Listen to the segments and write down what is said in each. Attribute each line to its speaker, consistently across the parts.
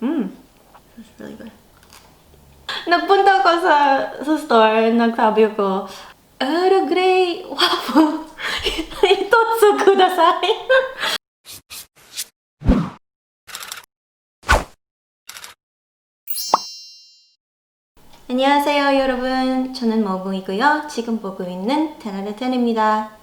Speaker 1: It's really good. Nagpunta ako sa store, nagsabi ko, Earl Grey waffle, itotsu kudasai. 안녕하세요 여러분, 저는 모모이고요. 지금 보고 있는 10/10입니다.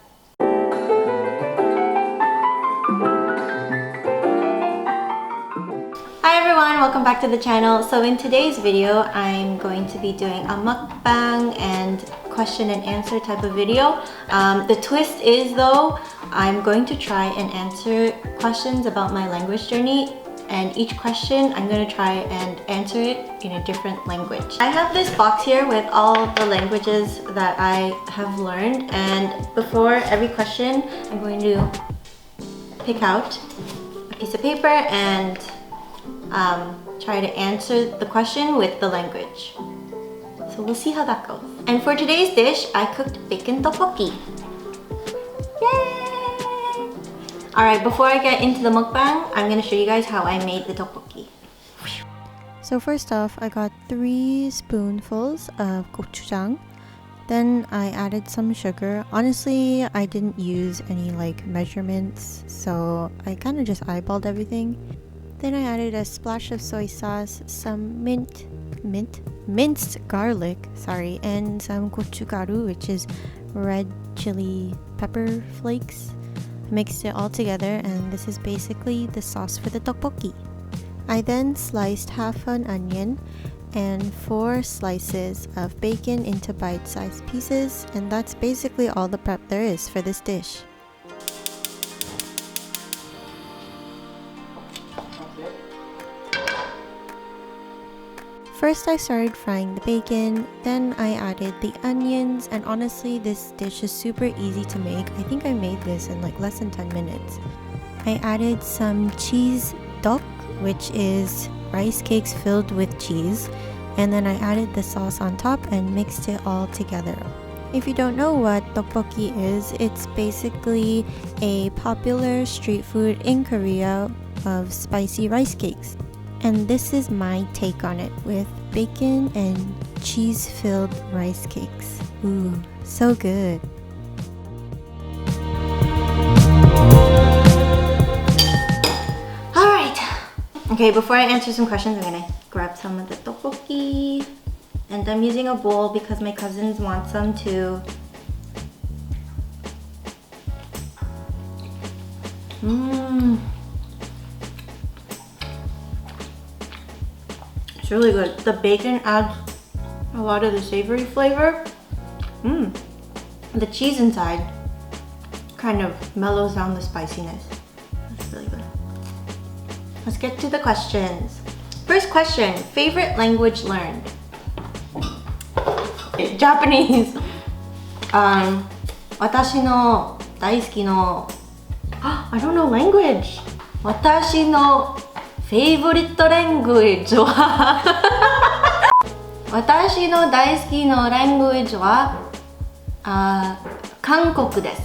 Speaker 1: Hi everyone, welcome back to the channel. So in today's video, I'm going to be doing a mukbang and question and answer type of video. The twist is though, I'm going to try and answer questions about my language journey, and each question I'm going to try and answer it in a different language. I have this box here with all the languages that I have learned, and before every question I'm going to pick out a piece of paper and try to answer the question with the language. So we'll see how that goes. And for today's dish, I cooked bacon tteokbokki. Yay! Alright, before I get into the mukbang, I'm going to show you guys how I made the tteokbokki. So first off, I got 3 spoonfuls of gochujang. Then I added some sugar. Honestly, I didn't use any measurements, so I kind of just eyeballed everything. Then I added a splash of soy sauce, some minced garlic, and some Gochugaru, which is red chili pepper flakes. I mixed it all together, and this is basically the sauce for the tteokbokki. I then sliced half an onion and 4 slices of bacon into bite-sized pieces, and that's basically all the prep there is for this dish. First I started frying the bacon, then I added the onions, and honestly this dish is super easy to make. I think I made this in less than 10 minutes. I added some cheese tteok, which is rice cakes filled with cheese, and then I added the sauce on top and mixed it all together. If you don't know what tteokbokki is, it's basically a popular street food in Korea of spicy rice cakes. And this is my take on it with bacon and cheese-filled rice cakes. Ooh, so good. Alright. Okay, before I answer some questions, I'm gonna grab some of the tteokbokki. And I'm using a bowl because my cousins want some too. It's really good. The bacon adds a lot of the savory flavor. The cheese inside kind of mellows down the spiciness. That's really good. Let's get to the questions. First question, favorite language learned? Japanese. Watashi no daisuki no... I don't know language. Watashi no favorite language は私の大好きな language は韓国です。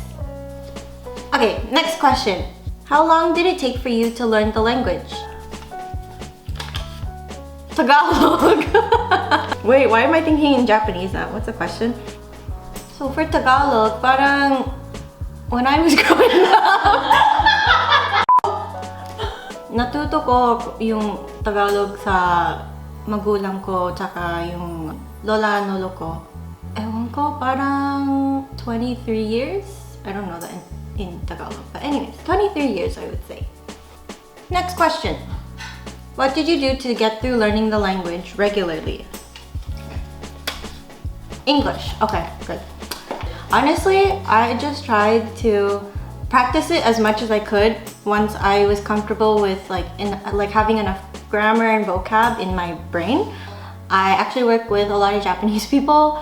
Speaker 1: Okay, next question. How long did it take for you to learn the language? Tagalog. Wait, why am I thinking in Japanese now? What's the question? So for Tagalog, parang when I was growing up, natuto ko yung Tagalog sa magulang ko tsaka yung lola lolo ko. Ewan ko, parang 23 years? I don't know that in Tagalog. But anyways, 23 years I would say. Next question. What did you do to get through learning the language regularly? English. Okay, good. Honestly, I just tried to practice it as much as I could once I was comfortable with having enough grammar and vocab in my brain. I actually work with a lot of Japanese people,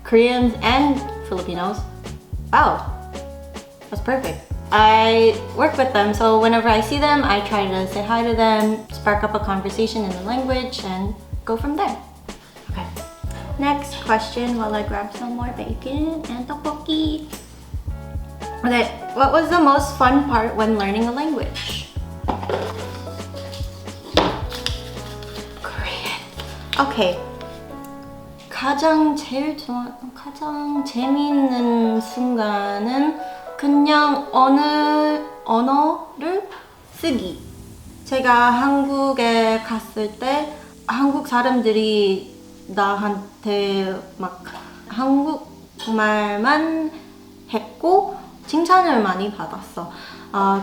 Speaker 1: Koreans and Filipinos. Wow, that's perfect. I work with them, so whenever I see them, I try to say hi to them, spark up a conversation in the language, and go from there. Okay. Next question while I grab some more bacon and tteokbokki. Okay, what was the most fun part when learning a language? Okay. 가장 재미있는 순간은 그냥 언어를 쓰기. 제가 한국에 갔을 때 한국 사람들이 나한테 막 한국말만 했고 칭찬을 많이 받았어.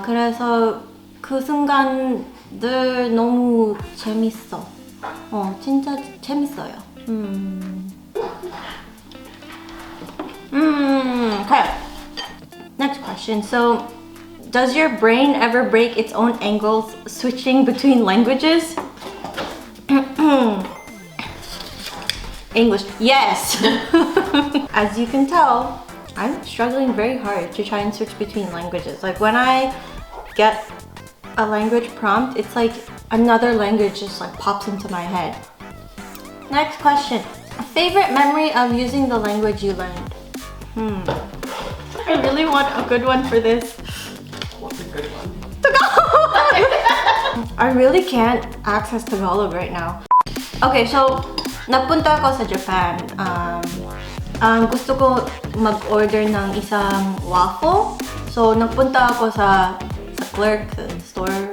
Speaker 1: 그래서 그 순간들 너무 재밌어. 진짜 재밌어요. Okay. Next question. So, does your brain ever break its own angles switching between languages? English. Yes. As you can tell, I'm struggling very hard to try and switch between languages. Like when I get a language prompt, it's like another language just like pops into my head. Next question. A favorite memory of using the language you learned? I really want a good one for this.
Speaker 2: What's a good one?
Speaker 1: Tagalog! I really can't access Tagalog right now. Okay, so nagpunta ako sa Japan. Gusto ko mag-order ng isang waffle. So nagpunta ako sa clerk, store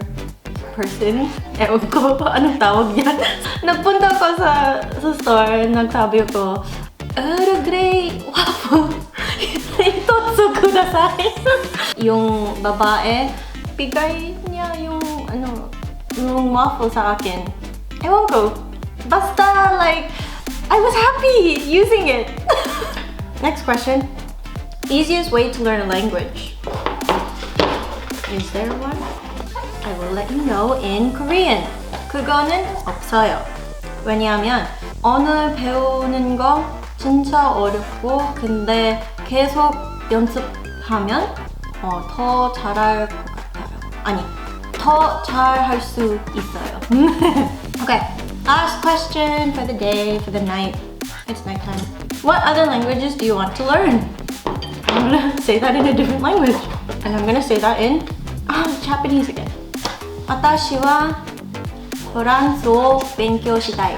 Speaker 1: person. Ewan ko anong tawag yan. Nagpunta ako sa store, nagsabi ko, Earl Grey waffle. Itotsu kudasai. Yung babae, bigay niya yung waffle sa akin. Ewan ko. Basta like, I was happy using it. Next question. Easiest way to learn a language. Is there one? I will let you know in Korean. 그거는 없어요. 왜냐하면 언어 배우는 거 진짜 어렵고 근데 계속 연습하면 더 잘할 것 같아요. 아니, 더 잘할 수 있어요. Okay, last question for the day, for the night. It's nighttime. What other languages do you want to learn? I'm gonna say that in a different language. And I'm gonna say that in Japanese again. 私はフランスを勉強したい。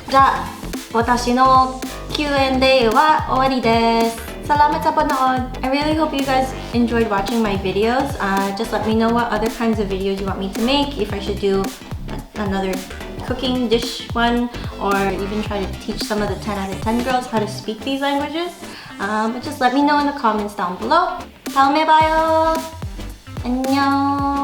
Speaker 1: じゃあ、私の Q&A は終わりです。Salamat sa panood! I really hope you guys enjoyed watching my videos. Just let me know what other kinds of videos you want me to make. If I should do another cooking dish one, or even try to teach some of the 10 out of 10 girls how to speak these languages. But just let me know in the comments down below. 다음에 봐요. 안녕.